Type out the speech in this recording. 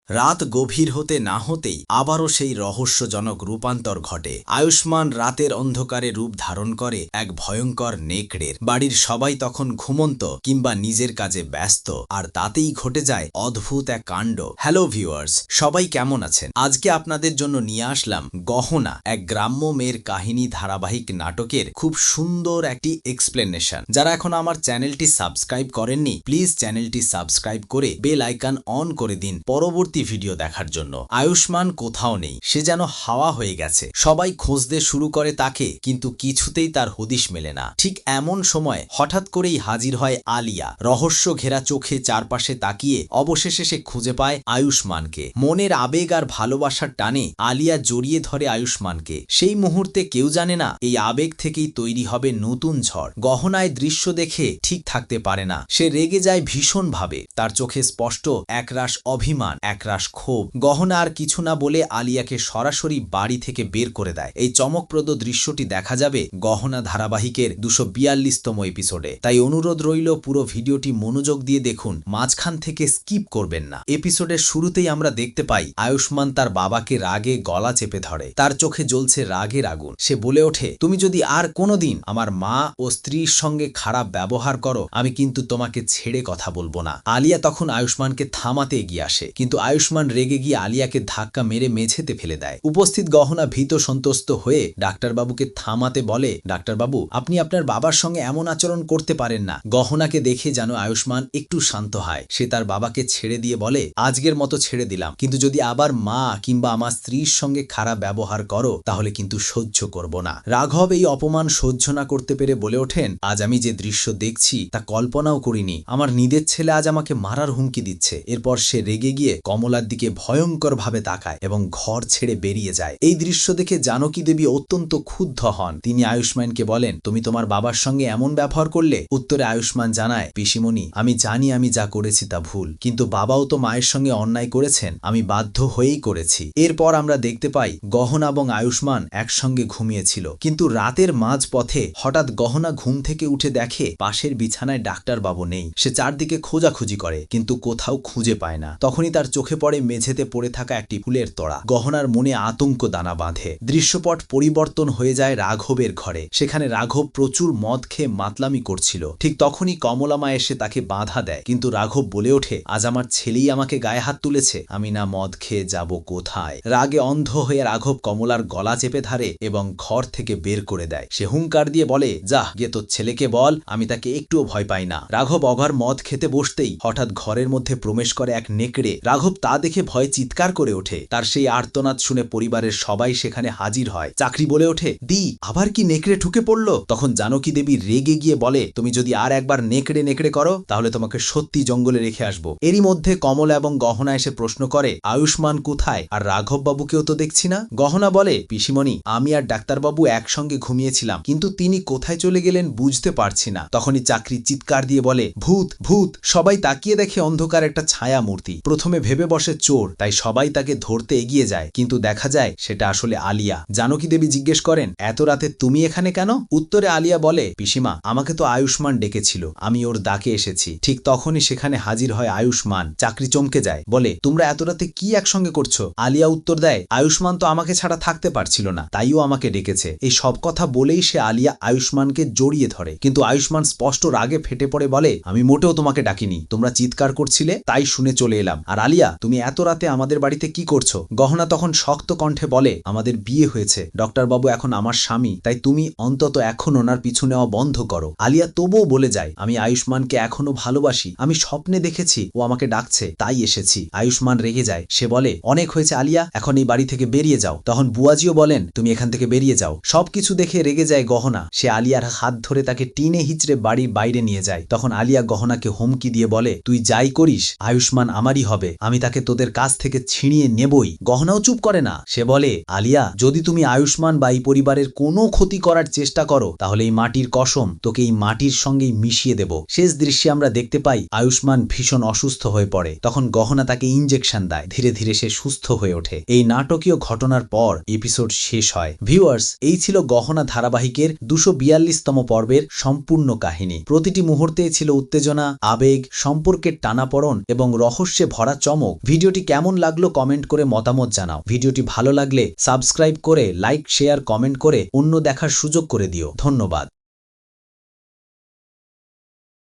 রাত গভীর হতে না হতেই আবারও সেই রহস্যজনক রূপান্তর ঘটে। আয়ুষ্মান রাতের অন্ধকারে রূপ ধারণ করে এক ভয়ঙ্কর নেকড়ের। বাড়ির সবাই তখন ঘুমন্ত কিংবা নিজের কাজে ব্যস্ত, আর তাতেই ঘটে যায় অদ্ভুত এক কাণ্ড। হ্যালো ভিউয়ার্স, সবাই কেমন আছেন? আজকে আপনাদের জন্য নিয়ে আসলাম গহনা, এক গ্রাম্য মেয়ের কাহিনী ধারাবাহিক নাটকের খুব সুন্দর একটি এক্সপ্লেনেশন। যারা এখন আমার চ্যানেলটি সাবস্ক্রাইব করেননি, প্লিজ চ্যানেলটি সাবস্ক্রাইব করে বেল আইকন অন করে দিন পরবর্তী ভিডিও দেখার জন্য। আয়ুষ্মান কোথাও নেই, সে যেন হাওয়া হয়ে গেছে। সবাই খুঁজতে শুরু করে তাকে, কিন্তু কিছুতেই তার হদিশ মেলে না। ঠিক এমন সময় হঠাৎ করেই হাজির হয় আলিয়া। রহস্য ঘেরা চোখে চারপাশে তাকিয়ে অবশেষে সে খুঁজে পায় আয়ুষ্মানকে। মনের আবেগ আর ভালোবাসার টানে আলিয়া জড়িয়ে ধরে আয়ুষ্মানকে। সেই মুহূর্তে কেউ জানে না এই আবেগ থেকেই তৈরি হবে নতুন ঝড়। গহনায় দৃশ্য দেখে ঠিক থাকতে পারে না, সে রেগে যায় ভীষণভাবে। তার চোখে স্পষ্ট একরাশ অভিমান, একরাশ ক্ষোভ। গহনা আর কিছু না বলে আলিয়াকে সরাসরি বাড়ি থেকে বের করে দেয়। এই চমকপ্রদ দৃশ্যটি দেখা যাবে গহনা ধারাবাহিকের 242তম এপিসোডে। তাই অনুরোধ রইল পুরো ভিডিওটি মনোযোগ দিয়ে দেখুন, মাঝখান থেকে স্কিপ করবেন না। এপিসোডের শুরুতেই আমরা দেখতে পাই আয়ুষ্মান তার বাবাকে রাগে গলা চেপে ধরে। তার চোখে জ্বলছে রাগের আগুন। সে বলে ওঠে, তুমি যদি আর কোনোদিন আমার মা ও স্ত্রীর সঙ্গে খারাপ ব্যবহার করো, আমি কিন্তু তোমাকে ছেড়ে কথা বলবো না। আলিয়া তখন আয়ুষ্মানকে থামাতে এগিয়ে আসে, কিন্তু আয়ুষ্মান রেগে গিয়ে আলিয়াকে ধাক্কা মেরে মেঝেতে ফেলে দেয়। উপস্থিত গহনা ভীত সন্ত্রস্ত হয়ে ডাক্তারবাবুকে থামাতে বলে, ডাক্তারবাবু, আপনি আপনার বাবার সঙ্গে এমন আচরণ করতে পারেন না। গহনাকে দেখে যেন আয়ুষ্মান একটু শান্ত হয়। সে তার বাবাকে ছেড়ে দিয়ে বলে, আজকের মতো ছেড়ে দিলাম, কিন্তু যদি আবার মা কিংবা আমার স্ত্রীর সঙ্গে খারাপ ব্যবহার করো, তাহলে কিন্তু সহ্য করব না। রাঘব এই অপমান সহ্য না করতে পেরে বলে ওঠেন, আজ আমি যে দৃশ্য দেখছি তা কল্পনাও করিনি। আমার নিজের ছেলে আজ আমাকে মারার হুমকি দিচ্ছে। এরপর সে রেগে গিয়ে কমলার দিকে ভয়ঙ্করভাবে তাকায় এবং ঘর ছেড়ে বেরিয়ে যায়। এই দৃশ্য দেখে জানকী দেবী অত্যন্ত ক্ষুব্ধ হন। তিনি আয়ুষ্মানকে বলেন, তুমি তোমার বাবার সঙ্গে এমন ব্যবহার করলে? উত্তরে আয়ুষ্মান জানায়, পিসিমণি, আমি জানি আমি যা করেছি তা ভুল, কিন্তু বাবাও তো মায়ের সঙ্গে অন্যায় করেছেন, আমি বাধ্য হয়েই করেছি। এরপর আমরা দেখতে পাই গহনা এবং আয়ুষ্মান একসঙ্গে ঘুমিয়েছিল, কিন্তু রাতের মাঝ পথে হঠাৎ গহনা ঘুম থেকে উঠে দেখে পাশের বিছানায় ডাক্তারবাবু নেই। সে চারদিকে খোঁজাখুঁজি করে, কিন্তু কোথাও খুঁজে পায় না। তখনই তার চোখে পড়ে মেঝেতে পড়ে থাকা একটি ফুলের তোড়া। গহনার মনে আতঙ্ক দানা বাঁধে। দৃশ্যপট পরিবর্তন হয়ে যায় রাঘবের ঘরে। সেখানে রাঘব প্রচুর মদ খেয়ে মাতলামি করছিল। ঠিক তখনই কমলামা এসে তাকে বাধা দেয়, কিন্তু রাঘব বলে ওঠে, আজ আমার ছেলেই আমাকে গায়ে হাত তুলেছে, আমি না মদ খেয়ে যাব কোথায়। রাগে অন্ধ হয়ে রাঘব কমলার গলা চেপে ধরে এবং ঘর থেকে বের করে দেয়। সে হুঙ্কার দিয়ে বলে, যা গিয়ে তোর ছেলেকে বল আমি তাকে একটুও ভয় পাই না। রাঘব অঘর মদ খেতে বসতেই হঠাৎ ঘরের মধ্যে প্রবেশ করে এক নেকড়ে। রাঘব তা দেখে ভয়ে চিৎকার করে ওঠে। তার সেই আর্তনাদ শুনে পরিবারের সবাই সেখানে হাজির হয়। চাকরি বলে ওঠে, দি, আবার কি নেকড়ে ঢুকে পড়লো? তখন জানকী দেবী রেগে গিয়ে বলে, তুমি যদি আর একবার নেকড়ে নেকড়ে করো, তাহলে তোমাকে সত্যি জঙ্গলে রেখে আসবো। এরই মধ্যে কমলা এবং গহনা এসে প্রশ্ন করে, আয়ুষ্মান কোথায়? আর রাঘব বাবুকেও তো দেখছি না। গহনা বলে, পিসিমণি, আমি আর ডাক্তারবাবু একসঙ্গে ঘুমিয়েছিলাম, কিন্তু তিনি কোথায় চলে গেলেন বুঝতে পারছি না। তখনই চাকরি চিৎকার দিয়ে বলে, ভূত ভূত। সবাই তাকিয়ে দেখে অন্ধকার একটা ছায়া মূর্তি। প্রথমে ভেবে বসে চোর, তাই সবাই তাকে ধরতে এগিয়ে যায়, কিন্তু দেখা যায় সেটা আসলে আলিয়া। জানকী দেবী জিজ্ঞেস করেন, এত রাতে তুমি এখানে কেন? উত্তরে আলিয়া বলে, পিসিমা, আমাকে তো আয়ুষ্মান ডেকেছিল, আমি ওর ডাকে এসেছি। ঠিক তখনই সেখানে হাজির হয় আয়ুষ্মান। চাকরি চমকে যায়, বলে, তোমরা এত রাতে কি একসঙ্গে করছো? আলিয়া উত্তর দেয়, আয়ুষ্মান তো আমাকে ছাড়া থাকতে পারছিল না, তাইও আমাকে ডেকেছে। এই সব কথা বলেই সে আলিয়া আয়ুষ্মানকে জড়িয়ে ধরে, কিন্তু আয়ুষ্মান স্পষ্ট রাগে ফেটে পড়ে বলে, আমি মোটেও তোমাকে ডাকিনি, তোমরা চিৎকার করছিলে তাই শুনে চলে এলাম। আর আলিয়া, তুমি এত রাতে আমাদের বাড়িতে কি করছো? গহনা তখন শক্ত কণ্ঠে বলে, আমাদের বিয়ে হয়েছে, ডক্টরবাবু এখন আমার স্বামী, তাই তুমি অন্তত এখন ওনার পিছু নেওয়া বন্ধ করো। আলিয়া তবুও বলে যায়, আমি আয়ুষ্মানকে এখনো ভালোবাসি, আমি স্বপ্নে দেখেছি ও আমাকে ডাকছে, তাই এসেছি। আয়ুষ্মান রেগে যায়, সে বলে, অনেক হয়েছে আলিয়া, এখন এই বাড়ি থেকে বেরিয়ে যাও। তখন বুয়াজিও বলেন, তুমি এখান থেকে বেরিয়ে যাও। সবকিছু দেখে রেগে যায় গহনা। সে আলিয়ার হাত ধরে তাকে টিনে হিচড়ে বাড়ির বাইরে নিয়ে যায়। তখন আলিয়া গহনাকে হুমকি দিয়ে বলে, তুই যাই করিস আয়ুষ্মান আমারই হবে, আমি তাকে তোদের কাছ থেকে ছিনিয়ে নেবই। গহনাও চুপ করে না। সে বলে, আলিয়া, যদি তুমি আয়ুষ্মান বা এই পরিবারের কোনো ক্ষতি করার চেষ্টা করো, তাহলে এই মাটির কসম তোকে এই মাটির সঙ্গেই মিশিয়ে দেব। শেষ দৃশ্যে আমরা দেখতে পাই আয়ুষ্মান ভীষণ অসুস্থ হয়ে পড়ে। তখন গহনা তাকে ইনজেকশন দেয়। ধীরে ধীরে সে সুস্থ হয়ে ওঠে। এই নাটকীয় ঘটনার পর এপিসোড শেষ হয়। ভিউয়ার্স, এই ছিল গহনা ধারাবাহিকের 242তম পর্বের সম্পূর্ণ কাহিনী। প্রতিটি মুহূর্তে ছিল উত্তেজনা, আবেগ, সম্পর্কের টানাপড়ন এবং রহস্যে ভরা চমক। ভিডিওটি কেমন লাগলো কমেন্ট করে মতামত জানাও। ভিডিওটি ভালো লাগলে সাবস্ক্রাইব করে লাইক শেয়ার কমেন্ট করে অন্য দেখার সুযোগ করে দিও। ধন্যবাদ।